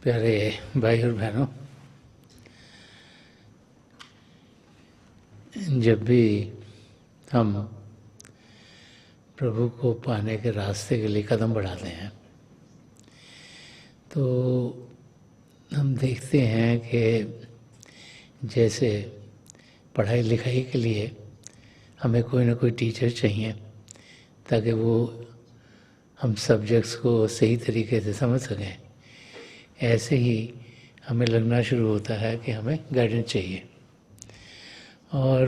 प्यारे भाई और बहनों, जब भी हम प्रभु को पाने के रास्ते के लिए कदम बढ़ाते हैं तो हम देखते हैं कि जैसे पढ़ाई लिखाई के लिए हमें कोई ना कोई टीचर चाहिए ताकि वो हम सब्जेक्ट्स को सही तरीके से समझ सकें, ऐसे ही हमें लगना शुरू होता है कि हमें गाइडेंस चाहिए। और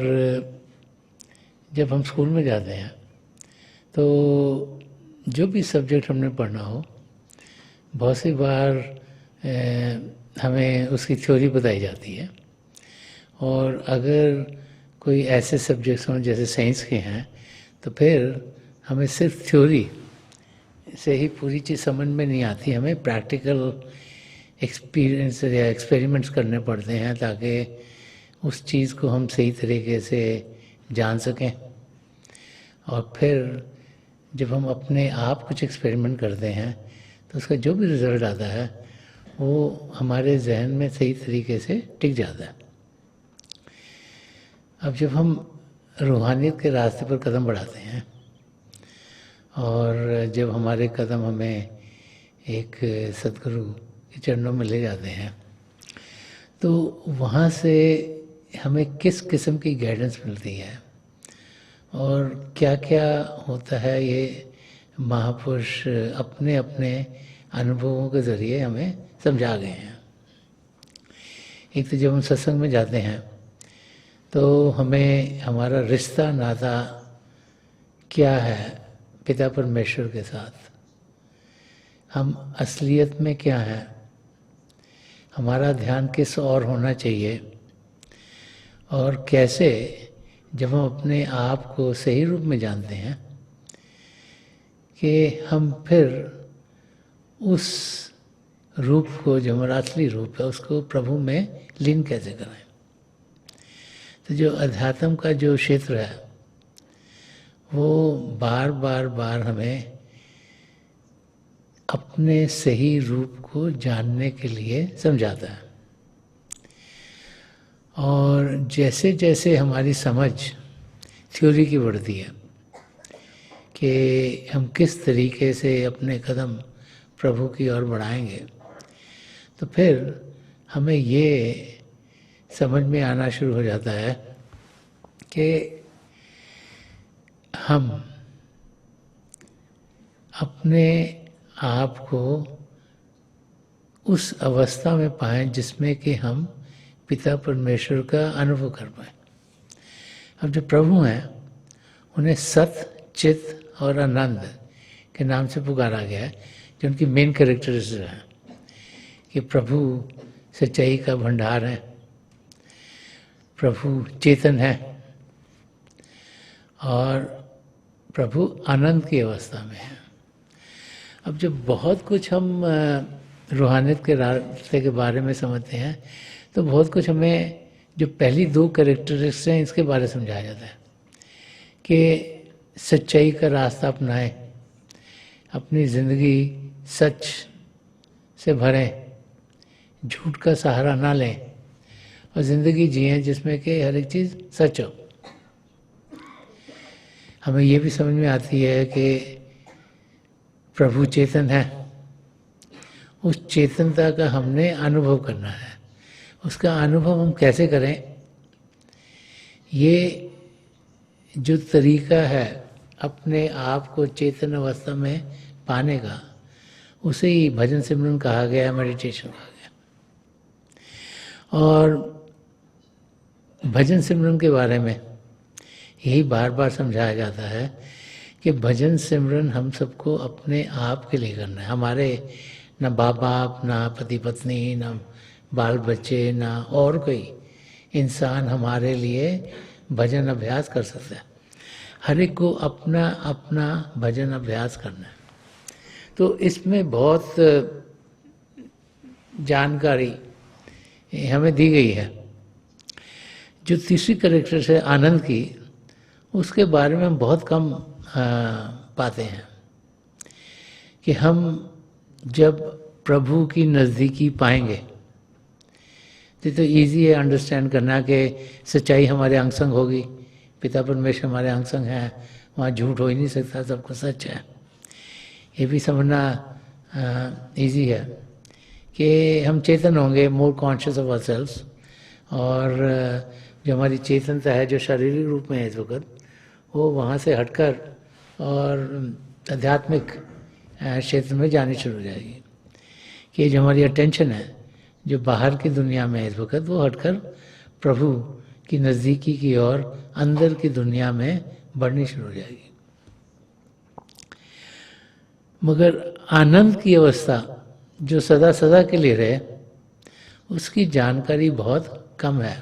जब हम स्कूल में जाते हैं तो जो भी सब्जेक्ट हमने पढ़ना हो, बहुत सी बार हमें उसकी थ्योरी बताई जाती है, और अगर कोई ऐसे सब्जेक्ट्स हों जैसे साइंस के हैं तो फिर हमें सिर्फ थ्योरी से ही पूरी चीज़ समझ में नहीं आती, हमें प्रैक्टिकल एक्सपीरियंस या एक्सपेरिमेंट्स करने पड़ते हैं ताकि उस चीज़ को हम सही तरीके से जान सकें। और फिर जब हम अपने आप कुछ एक्सपेरिमेंट करते हैं तो उसका जो भी रिज़ल्ट आता है वो हमारे जहन में सही तरीके से टिक जाता है। अब जब हम रूहानियत के रास्ते पर कदम बढ़ाते हैं और जब हमारे कदम हमें एक सद्गुरु के चरणों में ले जाते हैं तो वहाँ से हमें किस किस्म की गाइडेंस मिलती है और क्या क्या होता है, ये महापुरुष अपने अपने अनुभवों के ज़रिए हमें समझा गए हैं। एक तो जब हम सत्संग में जाते हैं तो हमें हमारा रिश्ता नाता क्या है पिता परमेश्वर के साथ, हम असलियत में क्या हैं, हमारा ध्यान किस और होना चाहिए, और कैसे जब हम अपने आप को सही रूप में जानते हैं कि हम फिर उस रूप को, जो हमारा असली रूप है, उसको प्रभु में लीन कैसे करें। तो जो अध्यात्म का जो क्षेत्र है वो बार बार हमें अपने सही रूप को जानने के लिए समझाता है। और जैसे जैसे हमारी समझ थ्योरी की बढ़ती है कि हम किस तरीके से अपने कदम प्रभु की ओर बढ़ाएंगे, तो फिर हमें ये समझ में आना शुरू हो जाता है कि हम अपने आप को उस अवस्था में पाएं जिसमें कि हम पिता परमेश्वर का अनुभव कर पाएं। अब जो प्रभु हैं उन्हें सत, चित और आनंद के नाम से पुकारा गया है, जो उनकी मेन कैरेक्टरिस्टिक है कि प्रभु सच्चाई का भंडार है, प्रभु चेतन है और प्रभु आनंद की अवस्था में है। अब जब बहुत कुछ हम रूहानियत के रास्ते के बारे में समझते हैं तो बहुत कुछ हमें जो पहली दो कैरेक्टरिस्टिक्स हैं इसके बारे में समझाया जाता है कि सच्चाई का रास्ता अपनाएं, अपनी ज़िंदगी सच से भरें, झूठ का सहारा ना लें और ज़िंदगी जिएं जिसमें कि हर एक चीज़ सच हो। हमें ये भी समझ में आती है कि प्रभु चेतन है, उस चेतनता का हमने अनुभव करना है। उसका अनुभव हम कैसे करें, ये जो तरीका है अपने आप को चेतन अवस्था में पाने का, उसे ही भजन सिमरन कहा गया, मेडिटेशन कहा गया। और भजन सिमरन के बारे में यही बार बार समझाया जाता है कि भजन सिमरन हम सबको अपने आप के लिए करना है। हमारे ना बाप बाप, ना पति पत्नी, ना बाल बच्चे, ना और कोई इंसान हमारे लिए भजन अभ्यास कर सकता है। हर एक को अपना अपना भजन अभ्यास करना है। तो इसमें बहुत जानकारी हमें दी गई है। जो तीसरी कैरेक्टर है आनंद की, उसके बारे में हम बहुत कम पाते हैं कि हम जब प्रभु की नज़दीकी पाएंगे। तो इजी है अंडरस्टैंड करना कि सच्चाई हमारे अंग संग होगी, पिता परमेश्वर हमारे अंग संग हैं, वहाँ झूठ हो ही नहीं सकता, सब कुछ सच है। ये भी समझना इजी है कि हम चेतन होंगे, मोर कॉन्शियस ऑफ आवरसेल्व्स, और जो हमारी चेतनता है जो शारीरिक रूप में है इस वक्त, वो वहाँ से हटकर और आध्यात्मिक क्षेत्र में जानी शुरू हो जाएगी। कि जो हमारी अटेंशन है जो बाहर की दुनिया में है इस वक्त, वो हटकर प्रभु की नज़दीकी की ओर अंदर की दुनिया में बढ़नी शुरू हो जाएगी। मगर आनंद की अवस्था जो सदा सदा के लिए रहे, उसकी जानकारी बहुत कम है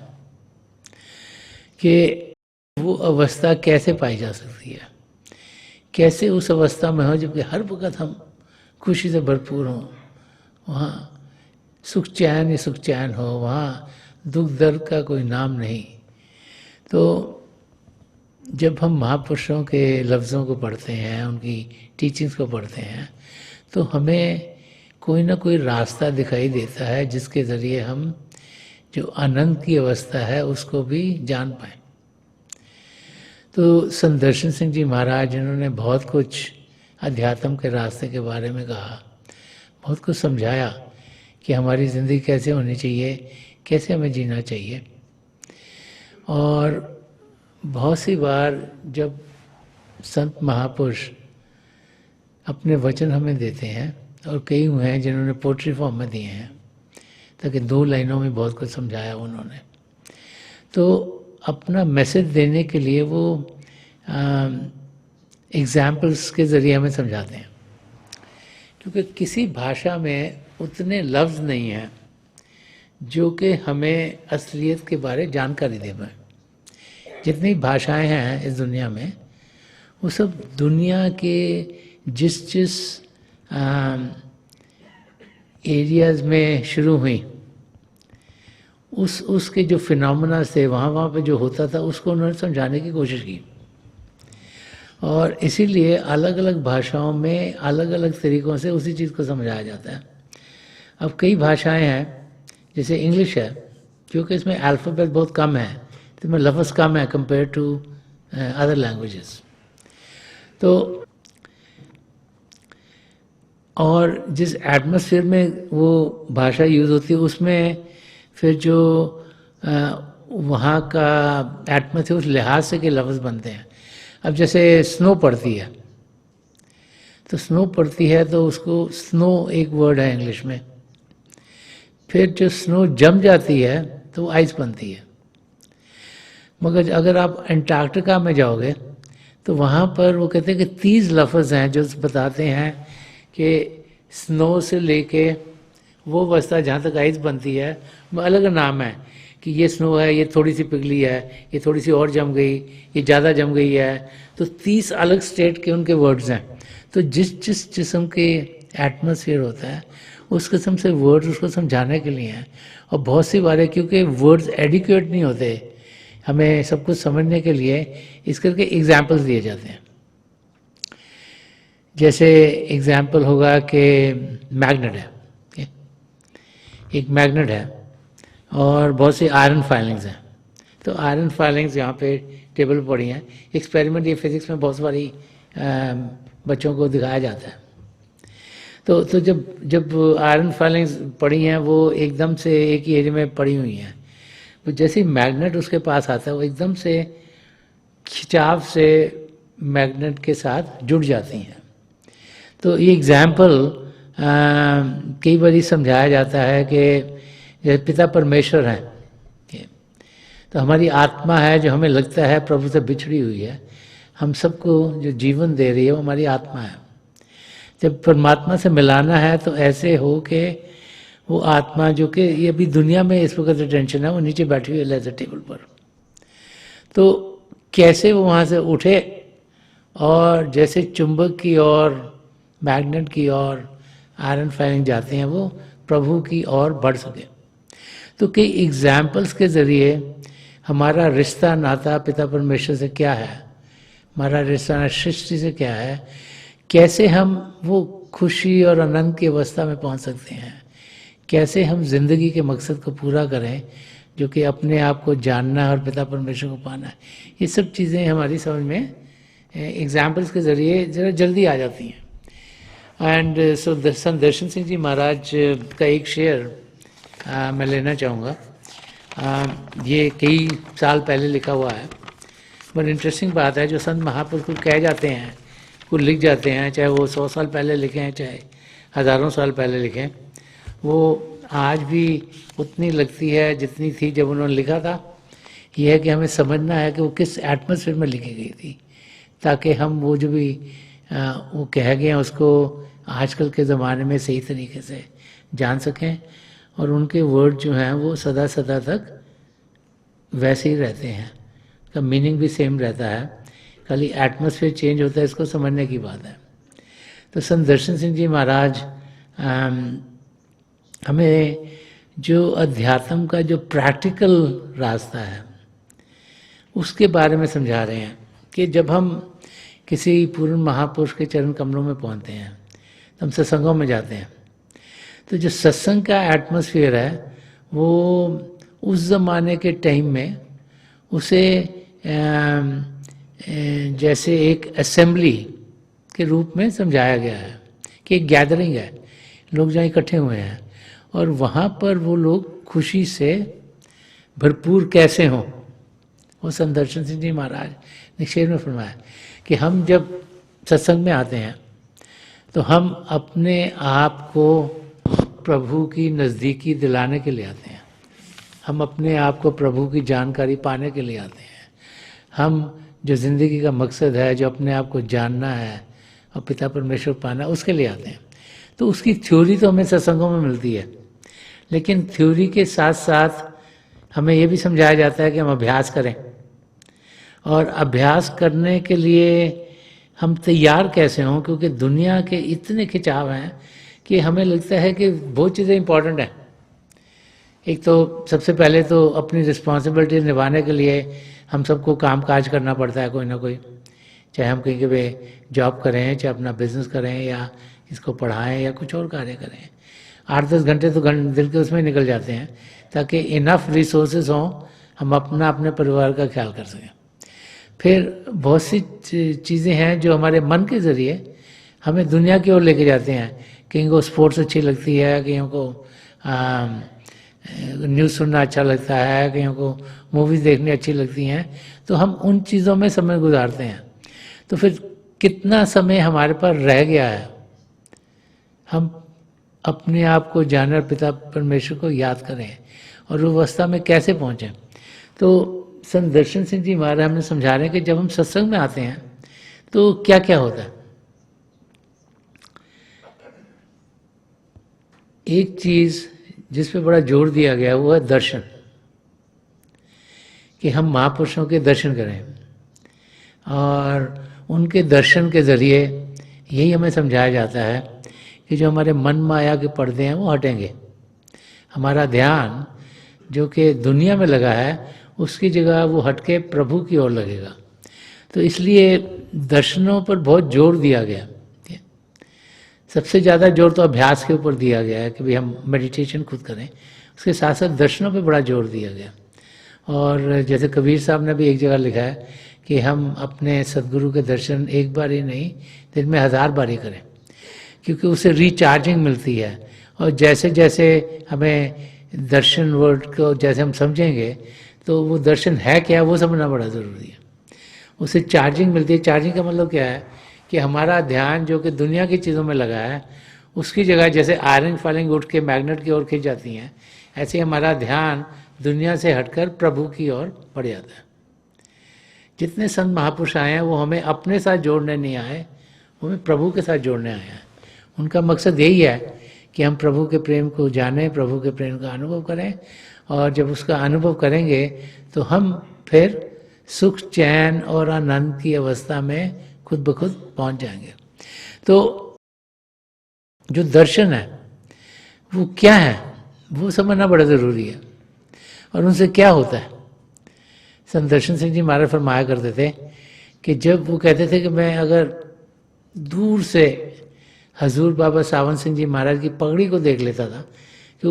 कि वो अवस्था कैसे पाई जा सकती है, कैसे उस अवस्था में हो जबकि हर वक्त हम खुशी से भरपूर हों, वहाँ सुख चैन ही सुख चैन हो, वहाँ दुख दर्द का कोई नाम नहीं। तो जब हम महापुरुषों के लफ्ज़ों को पढ़ते हैं, उनकी टीचिंग्स को पढ़ते हैं, तो हमें कोई ना कोई रास्ता दिखाई देता है जिसके ज़रिए हम जो आनंद की अवस्था है उसको भी जान पाएँ। तो संत दर्शन सिंह जी महाराज, जिन्होंने बहुत कुछ अध्यात्म के रास्ते के बारे में कहा, बहुत कुछ समझाया कि हमारी ज़िंदगी कैसे होनी चाहिए, कैसे हमें जीना चाहिए। और बहुत सी बार जब संत महापुरुष अपने वचन हमें देते हैं, और कई हुए हैं जिन्होंने पोट्री फॉर्म में दिए हैं, ताकि 2 लाइनों में बहुत कुछ समझाया उन्होंने, तो अपना मैसेज देने के लिए वो एग्जाम्पल्स के ज़रिए हमें समझाते हैं। क्योंकि किसी भाषा में उतने लफ्ज़ नहीं हैं जो कि हमें असलियत के बारे जानकारी दे पाए। जितनी भाषाएं हैं इस दुनिया में, वो सब दुनिया के जिस एरियाज़ में शुरू हुई, उसके जो फिनोमेना थे, वहाँ पे जो होता था, उसको उन्होंने समझाने की कोशिश की। और इसीलिए अलग अलग भाषाओं में अलग अलग तरीक़ों से उसी चीज़ को समझाया जाता है। अब कई भाषाएं हैं, जैसे इंग्लिश है, क्योंकि इसमें अल्फ़ाबेट बहुत कम है, तो इसमें लफ्ज़ कम है कंपेयर टू अदर लैंग्वेजेस। तो और जिस एटमॉस्फेयर में वो भाषा यूज़ होती है, उसमें फिर जो वहाँ का एटमॉस्फेयर उस लिहाज से के लफ्ज़ बनते हैं। अब जैसे स्नो पड़ती है, तो स्नो पड़ती है तो उसको स्नो एक वर्ड है इंग्लिश में। फिर जो स्नो जम जाती है तो वो आइस बनती है। मगर अगर आप अंटार्कटिका में जाओगे तो वहाँ पर वो कहते हैं कि 30 लफ्ज़ हैं जो बताते हैं कि स्नो से लेके वो अवस्था जहाँ तक आइस बनती है, वो अलग नाम है कि ये स्नो है, ये थोड़ी सी पिघली है, ये थोड़ी सी और जम गई, ये ज़्यादा जम गई है। तो 30 अलग स्टेट के उनके वर्ड्स हैं। तो जिस जिस्म के एटमॉस्फेयर होता है, उस किस्म से वर्ड्स उसको समझाने के लिए हैं। और बहुत सी बार है क्योंकि वर्ड्स एडिक्वेट नहीं होते हमें सब कुछ समझने के लिए, इस करके एग्जाम्पल्स दिए जाते हैं। जैसे एग्जाम्पल होगा कि मैग्नेट है, एक मैग्नेट है और बहुत सी आयरन फाइलिंग्स हैं। तो आयरन फाइलिंग्स यहाँ पे टेबल पर पड़ी हैं। एक्सपेरिमेंट ये फिज़िक्स में बहुत सारी बच्चों को दिखाया जाता है। तो जब आयरन फाइलिंग्स पड़ी हैं, वो एकदम से एक ही एरिया में पड़ी हुई हैं, तो जैसे ही मैग्नेट उसके पास आता है, वो एकदम से खिंचाव से मैग्नेट के साथ जुड़ जाती हैं। तो ये एग्जाम्पल कई बार समझाया जाता है कि जैसे पिता परमेश्वर हैं, तो हमारी आत्मा है जो हमें लगता है प्रभु से बिछड़ी हुई है, हम सबको जो जीवन दे रही है वो हमारी आत्मा है। जब परमात्मा से मिलाना है तो ऐसे हो कि वो आत्मा जो कि ये अभी दुनिया में इस वक्त टेंशन है, वो नीचे बैठी हुई है लेज़र टेबल पर, तो कैसे वो वहाँ से उठे और जैसे चुंबक की ओर, मैग्नेट की ओर आयरन फाइलिंग जाते हैं, वो प्रभु की ओर बढ़ सके। तो कई एग्जाम्पल्स के ज़रिए हमारा रिश्ता नाता पिता परमेश्वर से क्या है, हमारा रिश्ता सृष्टि से क्या है, कैसे हम वो खुशी और आनंद की अवस्था में पहुंच सकते हैं, कैसे हम जिंदगी के मकसद को पूरा करें जो कि अपने आप को जानना है और पिता परमेश्वर को पाना है। ये सब चीज़ें हमारी समझ में एग्जाम्पल्स के ज़रिए ज़रा जल्दी आ जाती हैं। एंड सो संत दर्शन सिंह जी महाराज का एक शेयर मैं लेना चाहूँगा। ये कई साल पहले लिखा हुआ है, बड़ी इंटरेस्टिंग बात है। जो संत महापुरुष को कह जाते हैं, को लिख जाते हैं, चाहे वो 100 साल पहले लिखें चाहे हज़ारों साल पहले लिखें, वो आज भी उतनी लगती है जितनी थी जब उन्होंने लिखा था। यह है कि हमें समझना है कि वो किस एटमॉस्फेयर में लिखी गई थी, ताकि हम वो जो भी वो कह गए हैं उसको आजकल के ज़माने में सही तरीके से जान सकें, और उनके वर्ड जो हैं वो सदा सदा तक वैसे ही रहते हैं, का मीनिंग भी सेम रहता है, खाली एटमॉस्फेयर चेंज होता है, इसको समझने की बात है। तो संत दर्शन सिंह जी महाराज हमें जो अध्यात्म का जो प्रैक्टिकल रास्ता है उसके बारे में समझा रहे हैं कि जब हम किसी पूर्ण महापुरुष के चरण कमलों में पहुंचते हैं तो हम सत्संगों में जाते हैं, तो जो सत्संग का एटमॉस्फेयर है वो उस ज़माने के टाइम में उसे जैसे एक असेंबली के रूप में समझाया गया है कि एक गैदरिंग है, लोग जहाँ इकट्ठे हुए हैं और वहाँ पर वो लोग खुशी से भरपूर कैसे हों। वो संत दर्शन सिंह जी महाराज ने शेर में फरमाया कि हम जब सत्संग में आते हैं तो हम अपने आप को प्रभु की नज़दीकी दिलाने के लिए आते हैं, हम अपने आप को प्रभु की जानकारी पाने के लिए आते हैं, हम जो ज़िंदगी का मकसद है, जो अपने आप को जानना है और पिता परमेश्वर पाना, उसके लिए आते हैं। तो उसकी थ्योरी तो हमें सत्संगों में मिलती है, लेकिन थ्योरी के साथ साथ हमें ये भी समझाया जाता है कि हम अभ्यास करें, और अभ्यास करने के लिए हम तैयार कैसे हों, क्योंकि दुनिया के इतने खिंचाव हैं कि हमें लगता है कि बहुत चीज़ें इंपॉर्टेंट हैं। एक तो सबसे पहले तो अपनी रिस्पॉन्सिबिलिटी निभाने के लिए हम सबको काम काज करना पड़ता है, कोई ना कोई, चाहे हम कहीं पे जॉब करें, चाहे अपना बिजनेस करें या इसको पढ़ाएं या कुछ और कार्य करें। 8-10 घंटे तो दिन के उसमें निकल जाते हैं ताकि इनफ रिसोर्सेज हों, हम अपने परिवार का ख्याल कर सकें। फिर बहुत सी चीज़ें हैं जो हमारे मन के ज़रिए हमें दुनिया की ओर लेके जाते हैं। कहीं को स्पोर्ट्स अच्छी लगती है, कहीं को न्यूज़ सुनना अच्छा लगता है, कहीं को मूवीज़ देखनी अच्छी लगती हैं, तो हम उन चीज़ों में समय गुजारते हैं। तो फिर कितना समय हमारे पास रह गया है हम अपने आप को जाने और पिता परमेश्वर को याद करें और वो अवस्था में कैसे पहुँचें। तो संत दर्शन सिंह जी महाराज हमें समझा रहे हैं कि जब हम सत्संग में आते हैं तो क्या क्या होता है। एक चीज़ जिस पे बड़ा जोर दिया गया वो है दर्शन, कि हम महापुरुषों के दर्शन करें, और उनके दर्शन के ज़रिए यही हमें समझाया जाता है कि जो हमारे मन माया के पर्दे हैं वो हटेंगे, हमारा ध्यान जो कि दुनिया में लगा है उसकी जगह वो हटके प्रभु की ओर लगेगा। तो इसलिए दर्शनों पर बहुत जोर दिया गया। सबसे ज़्यादा जोर तो अभ्यास के ऊपर दिया गया है कि भाई हम मेडिटेशन खुद करें, उसके साथ साथ दर्शनों पे बड़ा जोर दिया गया। और जैसे कबीर साहब ने भी एक जगह लिखा है कि हम अपने सदगुरु के दर्शन एक बार ही नहीं, दिन में 1000 बार ही करें, क्योंकि उससे रिचार्जिंग मिलती है। और जैसे जैसे हमें दर्शन वर्ड को जैसे हम समझेंगे तो वो दर्शन है क्या वो समझना बड़ा ज़रूरी है। उससे चार्जिंग मिलती है। चार्जिंग का मतलब क्या है कि हमारा ध्यान जो कि दुनिया की चीज़ों में लगा है उसकी जगह जैसे आयरन फाइलिंग उठ के मैग्नेट की ओर खींच जाती हैं, ऐसे हमारा ध्यान दुनिया से हटकर प्रभु की ओर बढ़ जाता है। जितने संत महापुरुष आए हैं वो हमें अपने साथ जोड़ने नहीं आए, वो हमें प्रभु के साथ जोड़ने आए हैं। उनका मकसद यही है कि हम प्रभु के प्रेम को जानें, प्रभु के प्रेम का अनुभव करें, और जब उसका अनुभव करेंगे तो हम फिर सुख, चैन और आनंद की अवस्था में खुद ब खुद पहुंच जाएंगे। तो जो दर्शन है वो क्या है वो समझना बड़ा ज़रूरी है, और उनसे क्या होता है। संत दर्शन सिंह जी महाराज फरमाया करते थे कि जब वो कहते थे कि मैं अगर दूर से हजूर बाबा सावन सिंह जी महाराज की पगड़ी को देख लेता था कि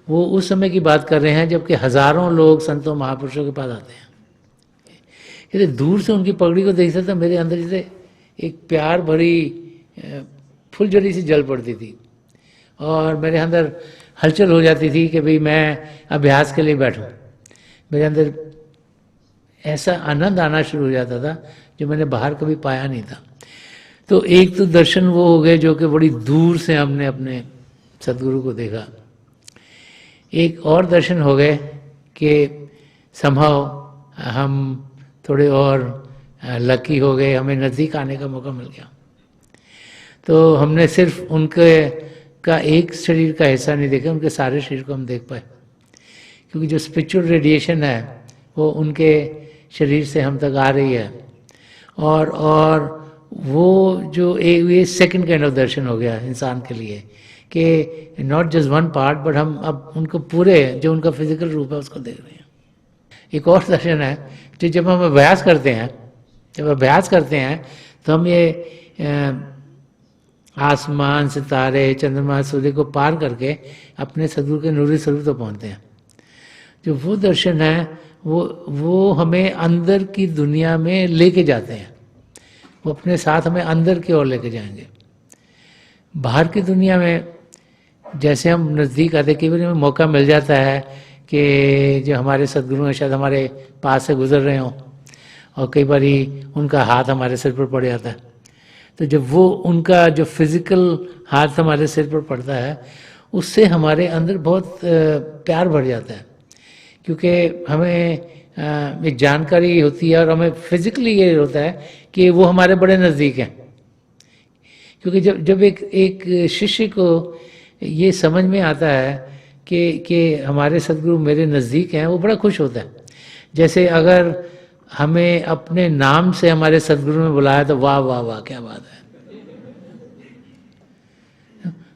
वो उस समय की बात कर रहे हैं जबकि हजारों लोग संतों महापुरुषों के पास आते हैं। यदि दूर से उनकी पगड़ी को देखता था, मेरे अंदर जैसे एक प्यार भरी फुलझड़ी सी जल पड़ती थी और मेरे अंदर हलचल हो जाती थी कि भाई मैं अभ्यास के लिए बैठूं। मेरे अंदर ऐसा आनंद आना शुरू हो जाता था जो मैंने बाहर कभी पाया नहीं था। तो एक तो दर्शन वो हो गए जो कि बड़ी दूर से हमने अपने सदगुरु को देखा। एक और दर्शन हो गए कि संभव हम थोड़े और लकी हो गए, हमें नज़दीक आने का मौका मिल गया। तो हमने सिर्फ उनके का एक शरीर का हिस्सा नहीं देखा, उनके सारे शरीर को हम देख पाए, क्योंकि जो स्पिरिचुअल रेडिएशन है वो उनके शरीर से हम तक आ रही है। और वो जो एक सेकंड काइंड ऑफ दर्शन हो गया इंसान के लिए कि not just one part, but हम अब उनको पूरे जो उनका फिजिकल रूप है उसको देख रहे हैं। एक और दर्शन है जो जब हम अभ्यास करते हैं तो हम ये आसमान, सितारे, चंद्रमा, सूर्य को पार करके अपने सदगुरु के नूरी स्वरूप तो पहुँचते हैं। जो वो दर्शन है वो हमें अंदर की दुनिया में लेके जाते हैं, वो अपने साथ हमें अंदर की ओर लेके जाएंगे। बाहर की दुनिया में जैसे हम नज़दीक आते, कई बार हमें मौका मिल जाता है कि जो हमारे सदगुरु हैं शायद हमारे पास से गुजर रहे हों और कई बार उनका हाथ हमारे सिर पर पड़ जाता है। तो जब वो उनका जो फिज़िकल हाथ हमारे सिर पर पड़ता है उससे हमारे अंदर बहुत प्यार बढ़ जाता है, क्योंकि हमें एक जानकारी होती है और हमें फिज़िकली ये होता है कि वो हमारे बड़े नज़दीक हैं। क्योंकि जब एक शिष्य को ये समझ में आता है कि हमारे सदगुरु मेरे नज़दीक हैं, वो बड़ा खुश होता है। जैसे अगर हमें अपने नाम से हमारे सदगुरु ने बुलाया तो वाह वाह वाह क्या बात है,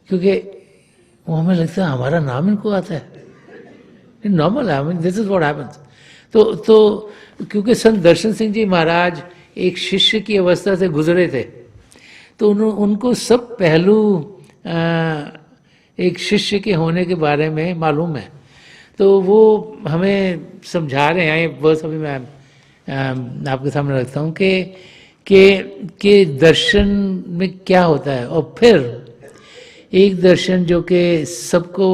क्योंकि वो हमें लगता है हमारा नाम इनको आता है, नॉर्मल है, दिस इज व्हाट हैपेंस। तो क्योंकि संत दर्शन सिंह जी महाराज एक शिष्य की अवस्था से गुजरे थे, तो उनको सब पहलू एक शिष्य के होने के बारे में मालूम है। तो वो हमें समझा रहे हैं, बस अभी मैं आपके सामने रखता हूँ कि दर्शन में क्या होता है। और फिर एक दर्शन जो कि सबको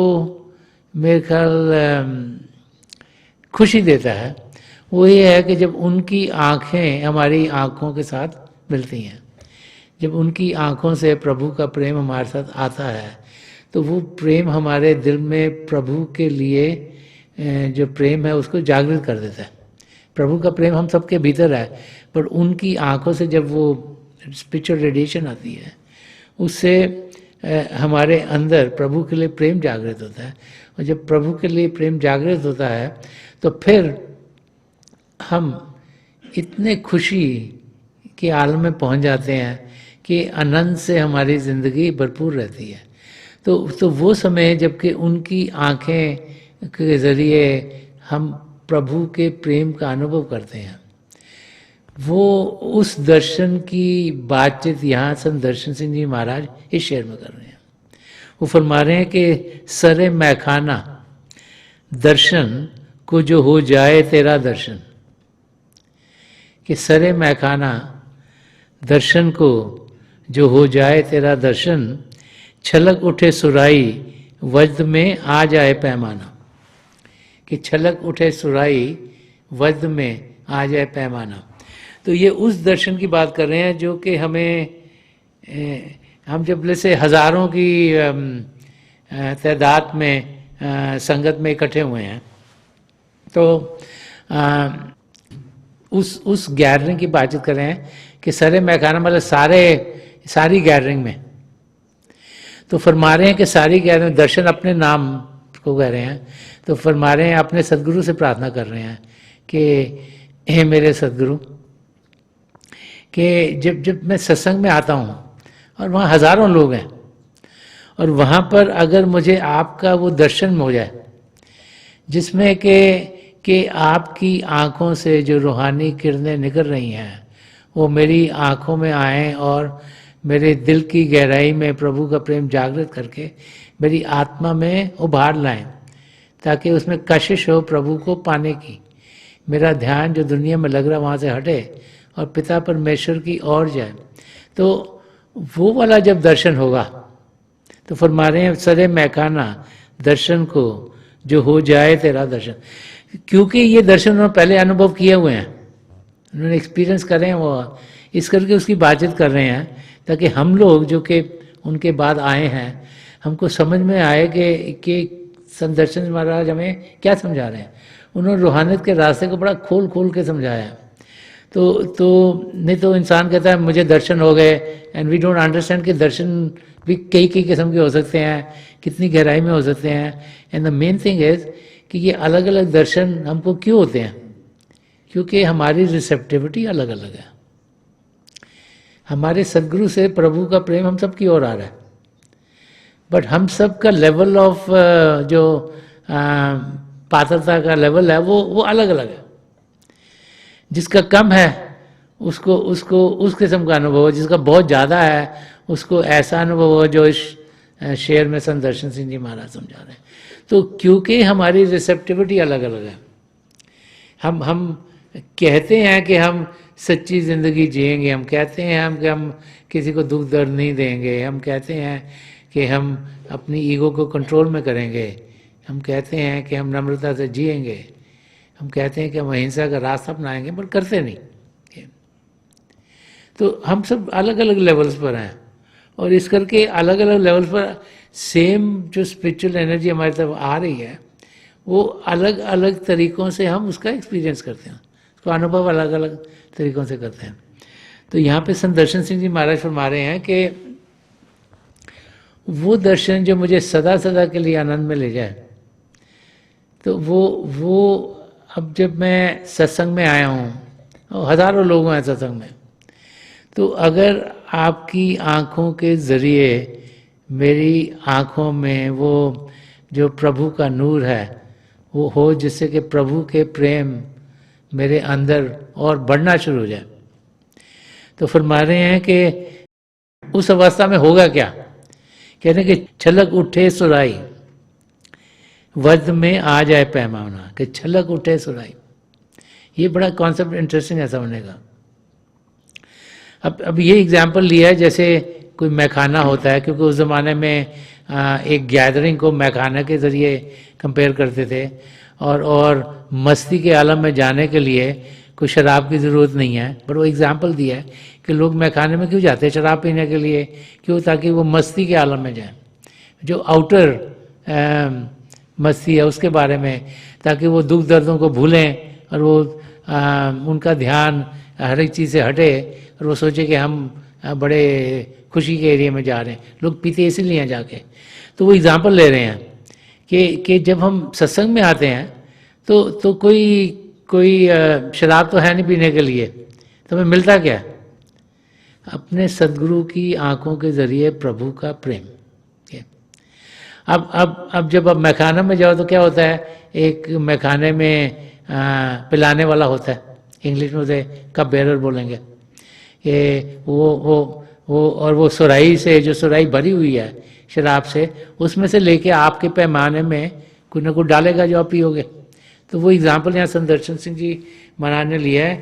मेरे ख्याल खुशी देता है, वो ये है कि जब उनकी आँखें हमारी आँखों के साथ मिलती हैं, जब उनकी आँखों से प्रभु का प्रेम हमारे साथ आता है, तो वो प्रेम हमारे दिल में प्रभु के लिए जो प्रेम है उसको जागृत कर देता है। प्रभु का प्रेम हम सबके भीतर है, पर उनकी आँखों से जब वो स्पिरिचुअल रेडिएशन आती है उससे हमारे अंदर प्रभु के लिए प्रेम जागृत होता है। और जब प्रभु के लिए प्रेम जागृत होता है तो फिर हम इतने खुशी के आलम में पहुंच जाते हैं कि आनंद से हमारी ज़िंदगी भरपूर रहती है। तो वो समय जबकि उनकी आँखें के ज़रिए हम प्रभु के प्रेम का अनुभव करते हैं, वो उस दर्शन की बातचीत यहाँ संत दर्शन सिंह जी महाराज इस शेर में कर रहे हैं। वो फरमा रहे हैं कि सरे मैखाना दर्शन को जो हो जाए तेरा दर्शन, कि सरे मैखाना दर्शन को जो हो जाए तेरा दर्शन, छलक उठे सुराई वज्द में आ जाए पैमाना, कि छलक उठे सुराई वज्द में आ जाए पैमाना। तो ये उस दर्शन की बात कर रहे हैं जो कि हमें हम जब जैसे हज़ारों की तादाद में संगत में इकट्ठे हुए हैं, तो उस गैदरिंग की बातचीत कर रहे हैं कि सरे मैखाना मतलब सारी गैदरिंग में। तो फरमा रहे हैं कि सारी गैदरिंग दर्शन अपने नाम को कह रहे हैं, तो फरमा रहे हैं अपने सदगुरु से प्रार्थना कर रहे हैं कि हे मेरे सदगुरु, कि जब मैं सत्संग में आता हूँ और वहाँ हज़ारों लोग हैं और वहाँ पर अगर मुझे आपका वो दर्शन हो जाए जिसमें कि आपकी आँखों से जो रूहानी किरणें निकल रही हैं वो मेरी आँखों में आएँ और मेरे दिल की गहराई में प्रभु का प्रेम जागृत करके मेरी आत्मा में उभार लाएं, ताकि उसमें कशिश हो प्रभु को पाने की। मेरा ध्यान जो दुनिया में लग रहा वहाँ से हटे और पिता परमेश्वर की ओर जाए। तो वो वाला जब दर्शन होगा तो फरमा रहे हैं सरे मैखाना दर्शन को जो हो जाए तेरा दर्शन। क्योंकि ये दर्शन उन्होंने पहले अनुभव किए हुए हैं, उन्होंने एक्सपीरियंस कर रहे हैं, वो इस करके उसकी बातचीत कर रहे हैं, ताकि हम लोग जो कि उनके बाद आए हैं हमको समझ में आए कि संत दर्शन महाराज हमें क्या समझा रहे हैं। उन्होंने रूहानियत के रास्ते को बड़ा खोल खोल के समझाया। तो नहीं तो इंसान कहता है मुझे दर्शन हो गए, एंड वी डोंट अंडरस्टैंड कि दर्शन भी कई कई किस्म के हो सकते हैं, कितनी गहराई में हो सकते हैं। And the main thing is कि ये अलग अलग दर्शन हमको क्यों होते हैं, क्योंकि हमारी रिसेप्टिविटी अलग अलग है। हमारे सदगुरु से प्रभु का प्रेम हम सब की ओर आ रहा है, बट हम सब का लेवल ऑफ जो पात्रता का लेवल है वो अलग अलग है। जिसका कम है उसको उस किस्म का अनुभव हो, जिसका बहुत ज़्यादा है उसको ऐसा अनुभव हो जो इस शेर में संत दर्शन सिंह जी महाराज समझा रहे हैं। तो क्योंकि हमारी रिसेप्टिविटी अलग अलग है, हम कहते हैं कि हम सच्ची ज़िंदगी जिएंगे, हम कहते हैं कि हम किसी को दुख दर्द नहीं देंगे, हम कहते हैं कि हम अपनी ईगो को कंट्रोल में करेंगे, हम कहते हैं कि हम नम्रता से जिएंगे, हम कहते हैं कि हम अहिंसा का रास्ता अपनाएंगे, पर करते नहीं। तो हम सब अलग अलग लेवल्स पर हैं, और इस करके अलग अलग लेवल्स पर सेम जो स्पिरिचुअल एनर्जी हमारी तरफ आ रही है वो अलग अलग तरीक़ों से हम उसका एक्सपीरियंस करते हैं, उसका अनुभव अलग अलग तरीक़ों से करते हैं। तो यहाँ पे संत दर्शन सिंह जी महाराज फरमा रहे हैं कि वो दर्शन जो मुझे सदा सदा के लिए आनंद में ले जाए, तो वो अब जब मैं सत्संग में आया हूँ और हज़ारों लोग हैं सत्संग में, तो अगर आपकी आँखों के ज़रिए मेरी आँखों में वो जो प्रभु का नूर है वो हो, जिससे कि प्रभु के प्रेम मेरे अंदर और बढ़ना शुरू हो जाए। तो फरमा रहे हैं कि उस अवस्था में होगा क्या, कहते हैं कि छलक उठे सुराई वज्र में आ जाए पैमाना, कि छलक उठे सुराई। ये बड़ा कॉन्सेप्ट इंटरेस्टिंग है समझने का। अब ये एग्जाम्पल लिया है जैसे कोई मैखाना होता है, क्योंकि उस ज़माने में एक गैदरिंग को मैखाना के ज़रिए कंपेयर करते थे, और मस्ती के आलम में जाने के लिए कोई शराब की ज़रूरत नहीं है। पर वो एग्जाम्पल दिया है कि लोग मैखाने में क्यों जाते हैं, शराब पीने के लिए, क्यों, ताकि वो मस्ती के आलम में जाएं, जो आउटर मस्ती है उसके बारे में, ताकि वो दुख दर्दों को भूलें और वो उनका ध्यान हर एक चीज़ से हटे और वो सोचे कि हम बड़े खुशी के एरिया में जा रहे हैं। लोग पीते इसीलिए हैं जाके। तो वो एग्जाम्पल ले रहे हैं कि जब हम सत्संग में आते हैं तो कोई शराब तो है नहीं पीने के लिए, तो हमें मिलता क्या, अपने सदगुरु की आंखों के ज़रिए प्रभु का प्रेम। अब जब आप मैखाना में जाओ तो क्या होता है, एक मैखाने में पिलाने वाला होता है, इंग्लिश में उसे कप बेरर बोलेंगे। ये वो और वो सुराही से, जो सुराही भरी हुई है शराब से, उसमें से लेके आपके पैमाने में कुछ न कुछ डालेगा जो आप पियोगे। तो वो एग्जाम्पल यहाँ संत दर्शन सिंह जी महाराज ने लिया है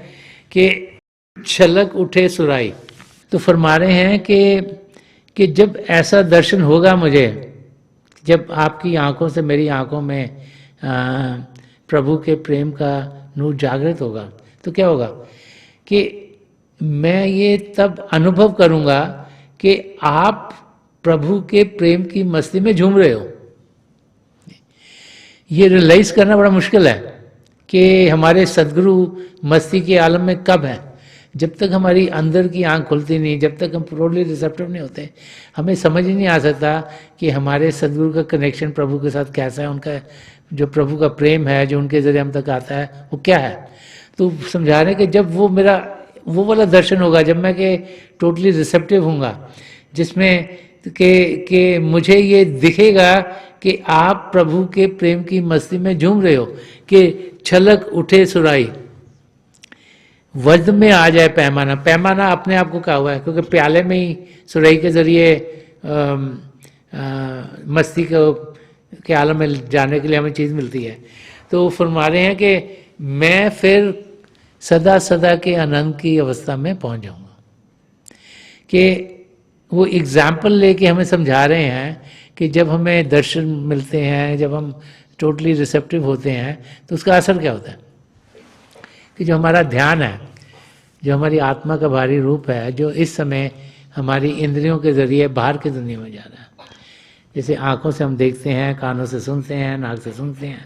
कि छलक उठे सुराही। तो फरमा रहे हैं कि जब ऐसा दर्शन होगा मुझे, जब आपकी आंखों से मेरी आंखों में प्रभु के प्रेम का नूर जागृत होगा, तो क्या होगा कि मैं ये तब अनुभव करूंगा कि आप प्रभु के प्रेम की मस्ती में झूम रहे हो। ये रियलाइज करना बड़ा मुश्किल है कि हमारे सदगुरु मस्ती के आलम में कब है। जब तक हमारी अंदर की आंख खुलती नहीं, जब तक हम प्रोडली रिसेप्टिव नहीं होते, हमें समझ ही नहीं आ सकता कि हमारे सदगुरु का कनेक्शन प्रभु के साथ कैसा है, उनका जो प्रभु का प्रेम है जो उनके ज़रिए हम तक आता है वो क्या है। तो समझा रहे कि जब वो मेरा वो वाला दर्शन होगा, जब मैं कि टोटली रिसेप्टिव हूँगा, जिसमें कि मुझे ये दिखेगा कि आप प्रभु के प्रेम की मस्ती में झूम रहे हो, कि छलक उठे सुराई, वज्र में आ जाए पैमाना। पैमाना अपने आप को कहा हुआ है, क्योंकि प्याले में ही सुरही के जरिए मस्ती के आलम में जाने के लिए हमें चीज़ मिलती है। तो वो फरमा रहे हैं कि मैं फिर सदा सदा के आनंद की अवस्था में पहुंच जाऊंगा। कि वो एग्जाम्पल लेके हमें समझा रहे हैं कि जब हमें दर्शन मिलते हैं, जब हम टोटली रिसेप्टिव होते हैं, तो उसका असर क्या होता है कि जो हमारा ध्यान है, जो हमारी आत्मा का भारी रूप है, जो इस समय हमारी इंद्रियों के जरिए बाहर की दुनिया में जा रहा है। जैसे आँखों से हम देखते हैं, कानों से सुनते हैं, नाक से सुनते हैं,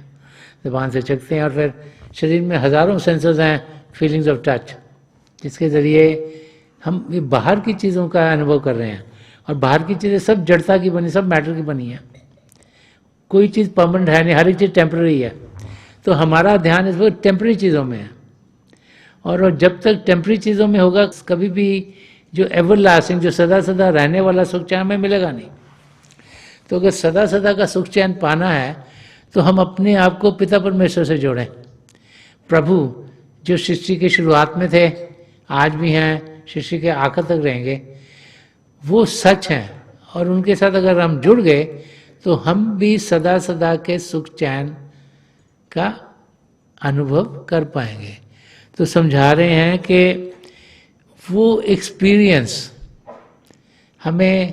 ज़ुबान से चखते हैं, और फिर शरीर में हज़ारों सेंसर्स हैं, फीलिंग्स ऑफ टच, जिसके ज़रिए हम ये बाहर की चीज़ों का अनुभव कर रहे हैं। और बाहर की चीज़ें सब जड़ता की बनी, सब मैटर की बनी है, कोई चीज़ परमानेंट है नहीं, हर एक चीज़ टेम्पररी है। तो हमारा ध्यान इस वक्त टेम्पररी चीज़ों में है, और जब तक टेम्पररी चीज़ों में होगा, कभी भी जो एवर लास्टिंग, जो सदा सदा रहने वाला सुख चैन हमें मिलेगा नहीं। तो अगर सदा सदा का सुख चैन पाना है, तो हम अपने आप को पिता परमेश्वर से जोड़ें। प्रभु जो सृष्टि की शुरुआत में थे, आज भी हैं, सृष्टि के आखिर तक रहेंगे, वो सच हैं, और उनके साथ अगर हम जुड़ गए तो हम भी सदा सदा के सुख चैन का अनुभव कर पाएंगे। तो समझा रहे हैं कि वो एक्सपीरियंस हमें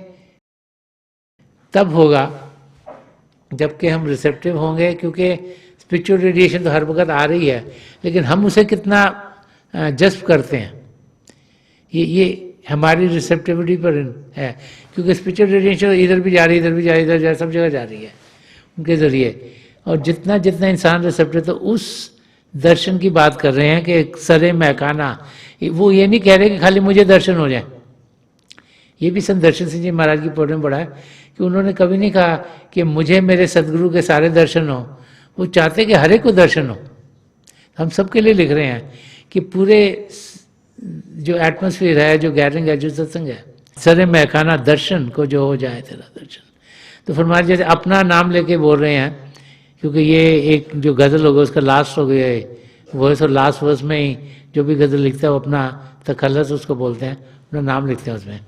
तब होगा जबकि हम रिसेप्टिव होंगे, क्योंकि स्पिरिचुअल रेडिएशन तो हर वक्त आ रही है, लेकिन हम उसे कितना जज्ब करते हैं, ये हमारी रिसेप्टिविटी पर है। क्योंकि स्पिरिचुअल रेडिएशन इधर भी जा रही है, इधर भी जा रही है, इधर जा, सब जगह जा रही है उनके ज़रिए। और जितना जितना इंसान रिसेप्टिव, तो उस दर्शन की बात कर रहे हैं कि सरे महकाना। वो ये नहीं कह रहे कि खाली मुझे दर्शन हो जाए। ये भी संत दर्शन सिंह जी महाराज की पोर्ट में पढ़ा है कि उन्होंने कभी नहीं कहा कि मुझे मेरे सदगुरु के सारे दर्शन हो। वो चाहते कि हर एक को दर्शन हो। हम सबके लिए लिख रहे हैं कि पूरे जो एटमॉस्फेयर है, जो गैदरिंग है, जो सत्संग है, सरे महकाना दर्शन को जो हो जाए तेरा दर्शन। तो फरमाया जैसे अपना नाम लेके बोल रहे हैं, क्योंकि ये एक जो गज़ल होगा उसका लास्ट हो गया है वर्स, और लास्ट वर्स में ही जो भी गज़ल लिखता है वो अपना तखल्लुस उसको बोलते हैं, अपना नाम लिखते हैं उसमें।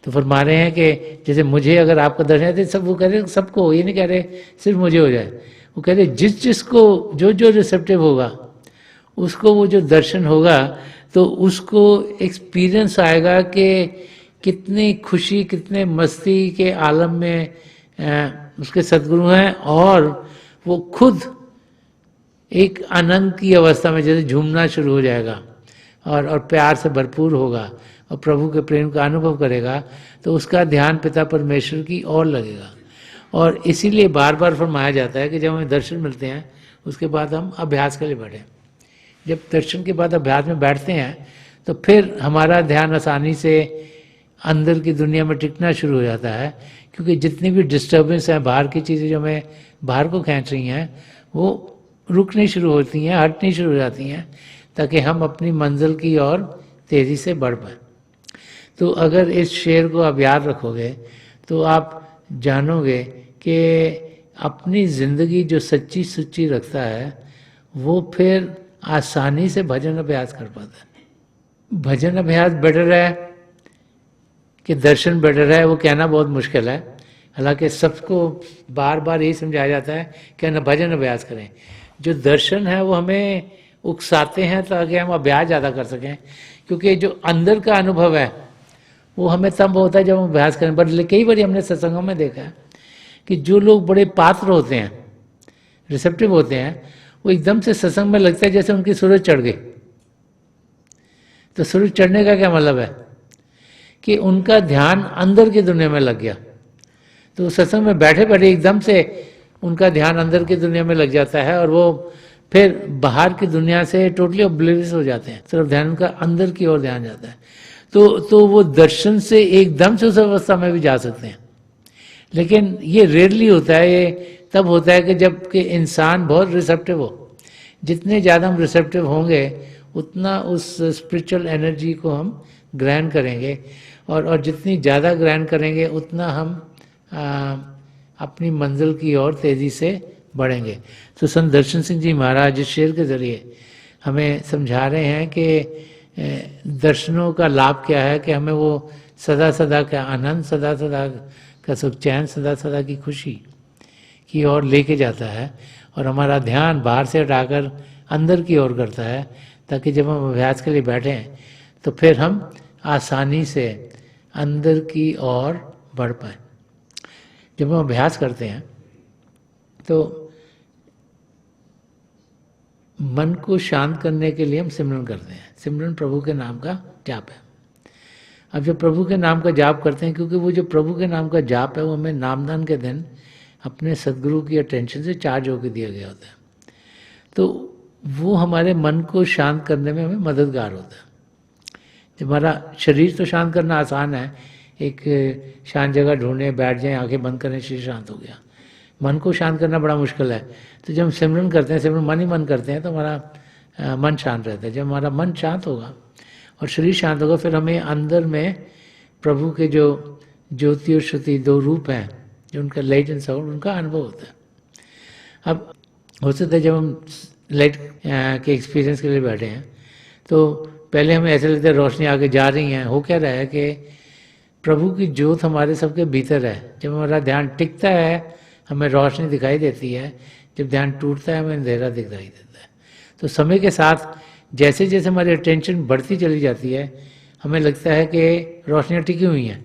तो फरमा रहे हैं कि जैसे मुझे अगर आपका दर्शन है, तो सब वो कह रहे हैं सबको, ये नहीं कह रहे सिर्फ मुझे हो जाए। वो कह रहे जिस जिसको जो जो रिसेप्टिव होगा उसको वो जो दर्शन होगा, तो उसको एक्सपीरियंस आएगा कि कितनी खुशी, कितने मस्ती के आलम में उसके सदगुरु हैं, और वो खुद एक आनंद की अवस्था में जैसे झूमना शुरू हो जाएगा, और प्यार से भरपूर होगा, और प्रभु के प्रेम का अनुभव करेगा, तो उसका ध्यान पिता परमेश्वर की ओर लगेगा। और इसीलिए बार बार फरमाया जाता है कि जब हमें दर्शन मिलते हैं, उसके बाद हम अभ्यास के लिए बैठें। जब दर्शन के बाद अभ्यास में बैठते हैं, तो फिर हमारा ध्यान आसानी से अंदर की दुनिया में टिकना शुरू हो जाता है, क्योंकि जितनी भी डिस्टर्बेंस है, बाहर की चीज़ें जो हमें बाहर को खींच रही हैं, वो रुकनी शुरू होती हैं, हटनी शुरू हो जाती हैं, ताकि हम अपनी मंजिल की ओर तेज़ी से बढ़ पाएँ। तो अगर इस शेर को आप याद रखोगे, तो आप जानोगे कि अपनी ज़िंदगी जो सच्ची सुच्ची रखता है, वो फिर आसानी से भजन अभ्यास कर पाता है। भजन अभ्यास बेटर है कि दर्शन बेटर है, वो कहना बहुत मुश्किल है। हालांकि सबको बार बार यही समझाया जाता है कि न भजन अभ्यास करें। जो दर्शन है वो हमें उकसाते हैं ताकि हम अभ्यास ज़्यादा कर सकें, क्योंकि जो अंदर का अनुभव है वो हमें तब होता है जब हम अभ्यास करें। बट कई बार हमने सत्संगों में देखा है कि जो लोग बड़े पात्र होते हैं, रिसेप्टिव होते हैं, वो एकदम से सत्संग में लगता है जैसे उनकी सूरज चढ़ गई। तो सूरज चढ़ने का क्या मतलब है कि उनका ध्यान अंदर की दुनिया में लग गया। तो सत्संग में बैठे बैठे एकदम से उनका ध्यान अंदर की दुनिया में लग जाता है, और वो फिर बाहर की दुनिया से टोटली ऑब्लिवियस हो जाते हैं, सिर्फ ध्यान उनका अंदर की ओर ध्यान जाता है। तो वो दर्शन से एकदम से उस अवस्था में भी जा सकते हैं। लेकिन ये रेयरली होता है, ये तब होता है कि जब कि इंसान बहुत रिसेप्टिव हो। जितने ज़्यादा हम रिसेप्टिव होंगे, उतना उस स्पिरिचुअल एनर्जी को हम ग्रहण करेंगे, और जितनी ज़्यादा ग्रहण करेंगे, उतना हम अपनी मंजिल की ओर तेज़ी से बढ़ेंगे। तो संत दर्शन सिंह जी महाराज इस शेर के ज़रिए हमें समझा रहे हैं कि दर्शनों का लाभ क्या है कि हमें वो सदा सदा का आनंद, सदा सदा का सुख चैन, सदा सदा की खुशी की ओर लेके जाता है और हमारा ध्यान बाहर से हटाकर अंदर की ओर करता है, ताकि जब हम अभ्यास के लिए बैठें तो फिर हम आसानी से अंदर की ओर बढ़ पाए। जब हम अभ्यास करते हैं तो मन को शांत करने के लिए हम सिमरन करते हैं। सिमरन प्रभु के नाम का जाप है। अब जब प्रभु के नाम का जाप करते हैं, क्योंकि वो जो प्रभु के नाम का जाप है वो हमें नामदान के दिन अपने सदगुरु की अटेंशन से चार्ज होकर दिया गया होता है, तो वो हमारे मन को शांत करने में हमें मददगार होता है। जब हमारा शरीर तो शांत करना आसान है, एक शांत जगह ढूंढे, बैठ जाएं, आंखें बंद करें, शरीर शांत हो गया। मन को शांत करना बड़ा मुश्किल है। तो जब हम सिमरन करते हैं, सिमरन मन ही मन करते हैं, तो हमारा मन शांत रहता है। जब हमारा मन शांत होगा और शरीर शांत होगा, फिर हमें अंदर में प्रभु के जो ज्योति और श्रुति दो रूप हैं, जो उनका लाइट एंड साउंड, उनका अनुभव होता है। अब हो सकता है जब हम लाइट के एक्सपीरियंस के लिए बैठे हैं तो पहले हमें ऐसे लगता है रोशनी आगे जा रही है। हो क्या रहा है कि प्रभु की ज्योत हमारे सबके भीतर है। जब हमारा ध्यान टिकता है हमें रोशनी दिखाई देती है, जब ध्यान टूटता है हमें अंधेरा दिखाई देता है। तो समय के साथ जैसे जैसे हमारी अटेंशन बढ़ती चली जाती है, हमें लगता है कि रोशनियाँ टिकी हुई हैं,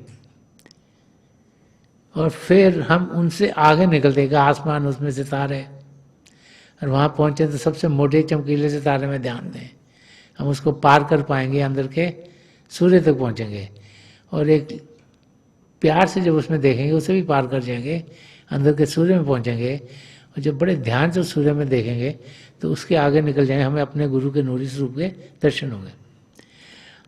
और फिर हम उनसे आगे निकलते हैं कि आसमान, उसमें सितारे, और वहाँ पहुँचे तो सबसे मोटे चमकीले सितारे में ध्यान दें। हम उसको पार कर पाएंगे, अंदर के सूर्य तक पहुँचेंगे, और एक प्यार से जब उसमें देखेंगे उसे भी पार कर जाएंगे, अंदर के सूर्य में पहुँचेंगे। और जब बड़े ध्यान से सूर्य में देखेंगे तो उसके आगे निकल जाएंगे, हमें अपने गुरु के नूरी स्वरूप के दर्शन होंगे।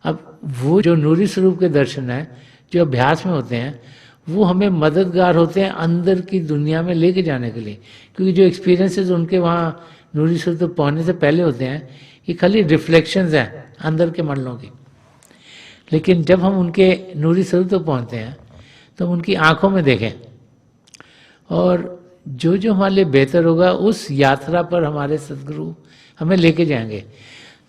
अब वो जो नूरी स्वरूप के दर्शन हैं, जो अभ्यास में होते हैं, वो हमें मददगार होते हैं अंदर की दुनिया में लेके जाने के लिए। क्योंकि जो एक्सपीरियंसेस उनके वहाँ नूरी स्वरूप तक पहुँचने से पहले होते हैं, ये खाली रिफ्लेक्शंस हैं अंदर के मंडलों की। लेकिन जब हम उनके नूरी स्वरूप तक पहुँचते हैं तो हम उनकी आँखों में देखें, और जो जो हमारे लिए बेहतर होगा उस यात्रा पर हमारे सदगुरु हमें लेके जाएंगे।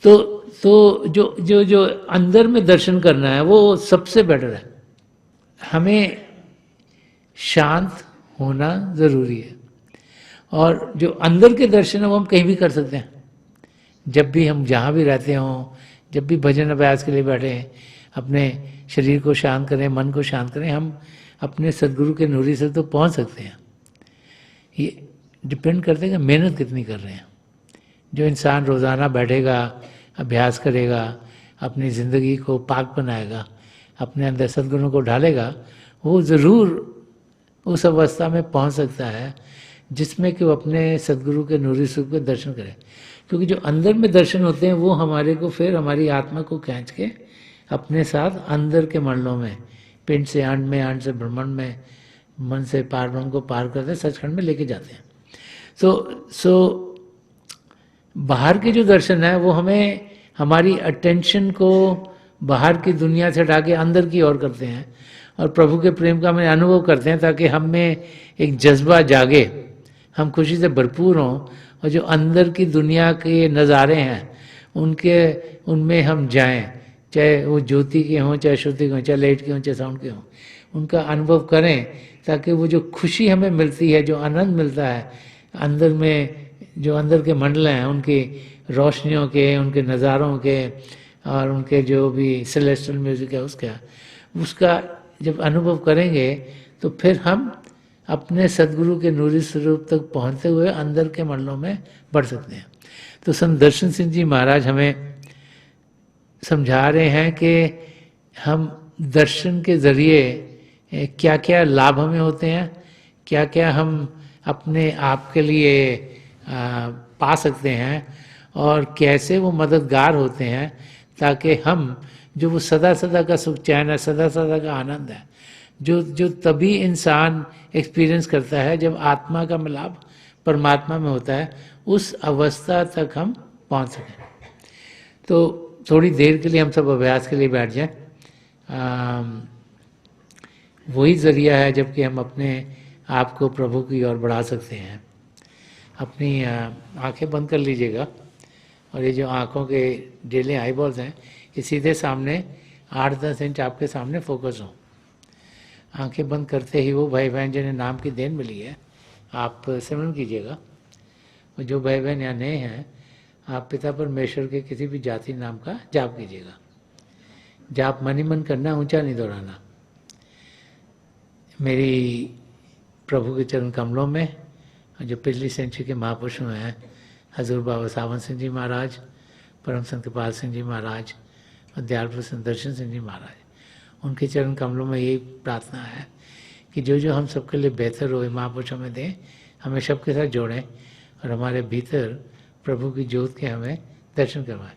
तो जो जो जो अंदर में दर्शन करना है वो सबसे बेटर है। हमें शांत होना ज़रूरी है, और जो अंदर के दर्शन है वो हम कहीं भी कर सकते हैं। जब भी हम जहाँ भी रहते हों, जब भी भजन अभ्यास के लिए बैठे, अपने शरीर को शांत करें, मन को शांत करें, हम अपने सदगुरु के नूरी से तो पहुँच सकते हैं। ये डिपेंड करते हैं कि मेहनत कितनी कर रहे हैं। जो इंसान रोज़ाना बैठेगा, अभ्यास करेगा, अपनी ज़िंदगी को पाक बनाएगा, अपने अंदर सद्गुणों को ढालेगा, वो ज़रूर उस अवस्था में पहुंच सकता है जिसमें कि वो अपने सद्गुरु के नूरी स्वरूप के दर्शन करे। क्योंकि जो अंदर में दर्शन होते हैं वो हमारे को फिर हमारी आत्मा को खींच के अपने साथ अंदर के मंडलों में, पिंड से अंड में, अंड से ब्रह्मांड में, मन से पार ब्रह्म को पार करते सचखंड में लेके जाते हैं। सो बाहर के जो दर्शन है वो हमें हमारी अटेंशन को बाहर की दुनिया से हटा के अंदर की ओर करते हैं, और प्रभु के प्रेम का हमें अनुभव करते हैं, ताकि हम में एक जज्बा जागे, हम खुशी से भरपूर हों, और जो अंदर की दुनिया के नज़ारे हैं उनमें हम जाएं, चाहे वो ज्योति के हों, चाहे श्रुति के हों, चाहे लाइट के हों, चाहे साउंड के हों, उनका अनुभव करें, ताकि वो जो खुशी हमें मिलती है, जो आनंद मिलता है अंदर में, जो अंदर के मंडल हैं उनकी रोशनियों के, उनके नज़ारों के, और उनके जो भी सेलेस्टियल म्यूजिक है उसका जब अनुभव करेंगे तो फिर हम अपने सदगुरु के नूरी स्वरूप तक पहुँचते हुए अंदर के मंडलों में बढ़ सकते हैं। तो संत दर्शन सिंह जी महाराज हमें समझा रहे हैं कि हम दर्शन के ज़रिए क्या क्या लाभ हमें होते हैं, क्या क्या हम अपने आप के लिए पा सकते हैं, और कैसे वो मददगार होते हैं, ताकि हम जो वो सदा सदा का सुख चैन है, सदा सदा का आनंद है, जो तभी इंसान एक्सपीरियंस करता है जब आत्मा का मिलाप परमात्मा में होता है, उस अवस्था तक हम पहुंच सकें। तो थोड़ी देर के लिए हम सब अभ्यास के लिए बैठ जाएं। वही ज़रिया है जबकि हम अपने आप को प्रभु की ओर बढ़ा सकते हैं। अपनी आंखें बंद कर लीजिएगा, और ये जो आँखों के डेले आई बॉल्स हैं कि सीधे सामने 8-10 इंच आपके सामने फोकस हो। आंखें बंद करते ही वो भाई बहन जिन्हें नाम की देन मिली है आप सिमरन कीजिएगा। और जो भाई बहन यहाँ नए हैं आप पिता परमेश्वर के किसी भी जाति नाम का जाप कीजिएगा। जाप मन ही मन करना, ऊंचा नहीं दोहराना। मेरी प्रभु के चरण कमलों में जो पिछली सेंचुरी के महापुरुष हुए हैं, हजूर बाबा सावन सिंह जी महाराज, परम संत कृपाल सिंह जी महाराज और दयाल प्रसन्न दर्शन सिंह जी महाराज, उनके चरण कमलों में यही प्रार्थना है कि जो जो हम सबके लिए बेहतर हो महापुरुष हमें दें, हमें सबके साथ जोड़ें और हमारे भीतर प्रभु की ज्योत के हमें दर्शन करवाएं।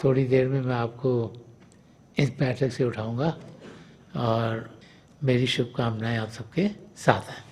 थोड़ी देर में मैं आपको इस बैठक से उठाऊंगा और मेरी शुभकामनाएं आप सबके साथ हैं।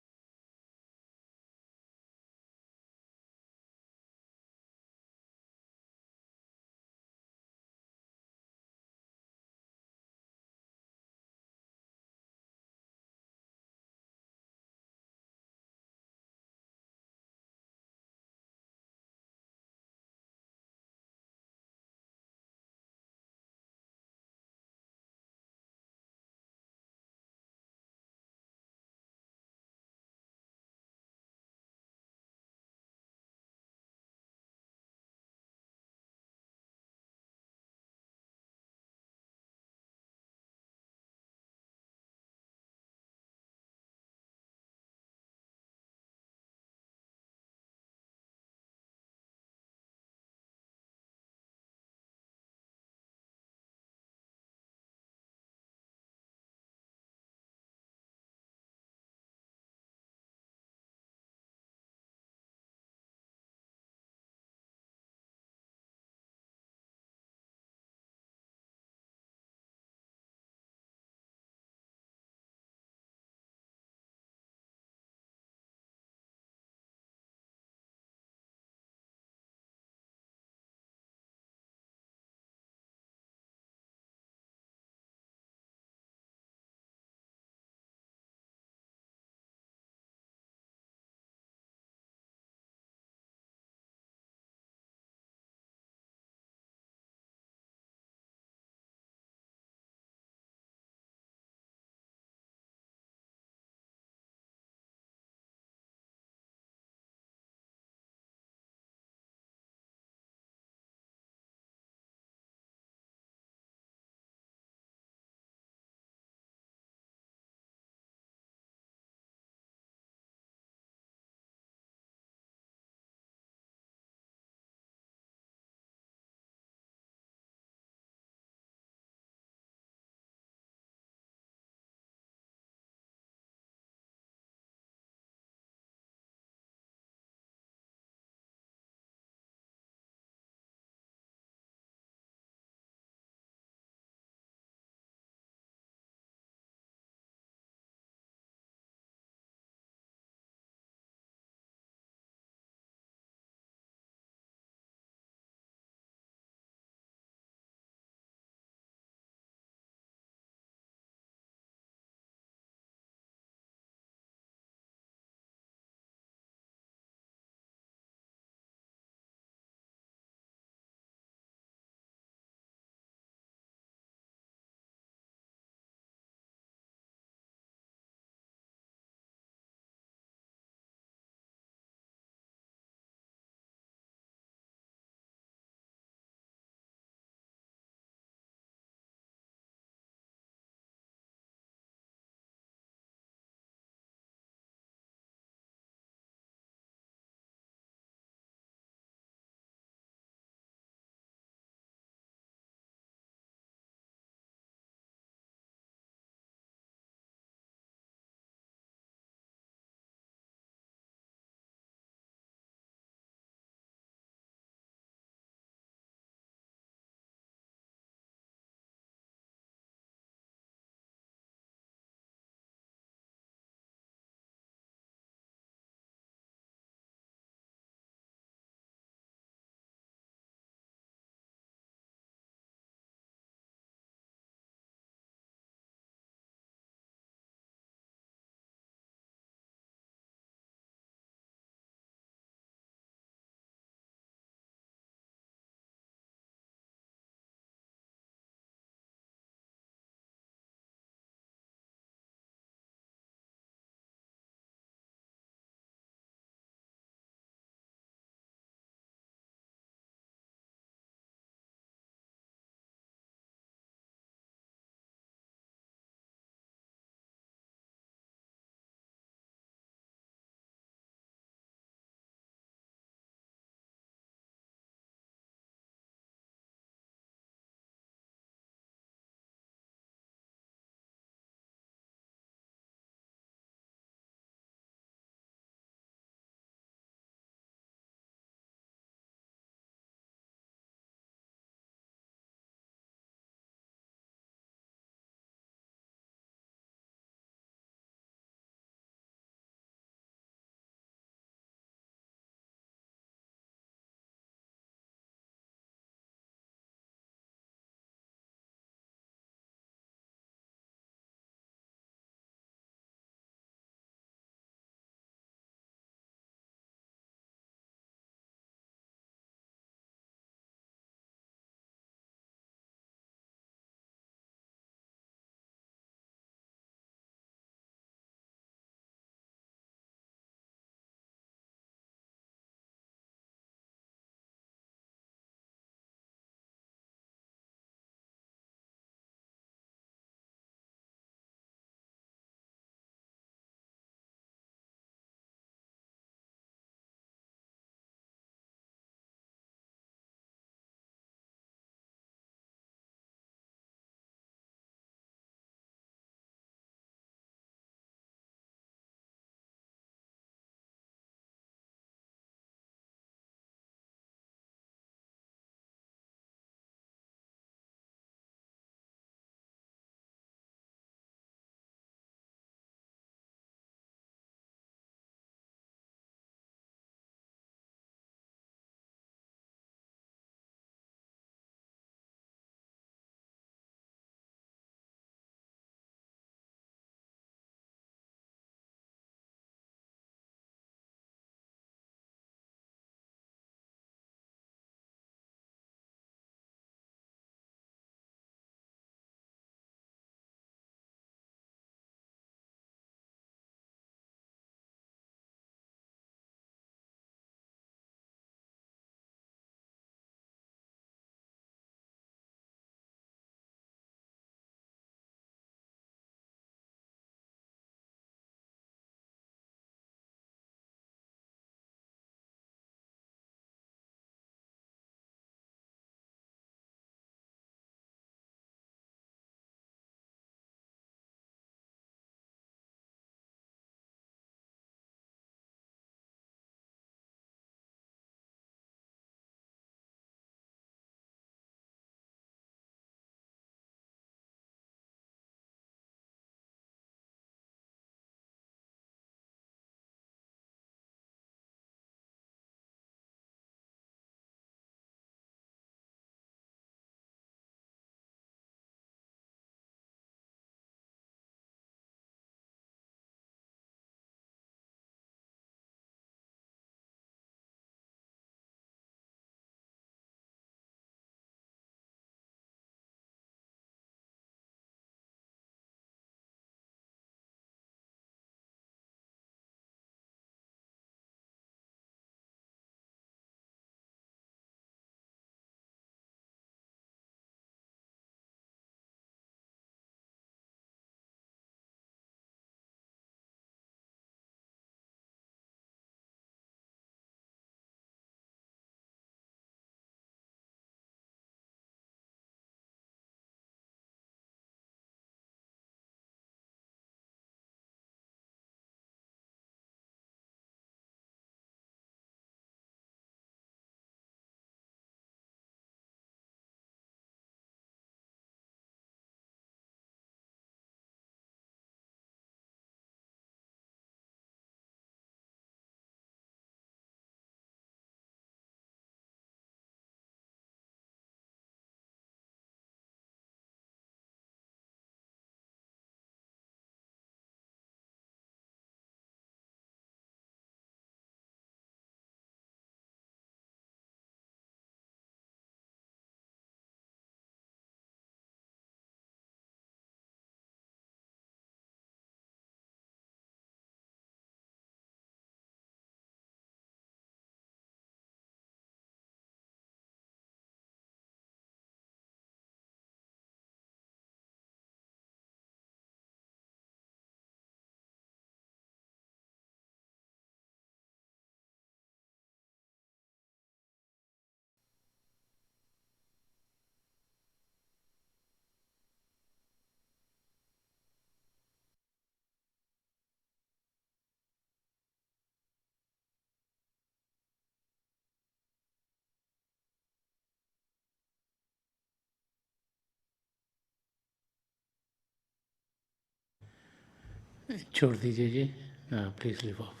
छोड़ दीजिए जी, हाँ प्लीज़ लिव ऑफ।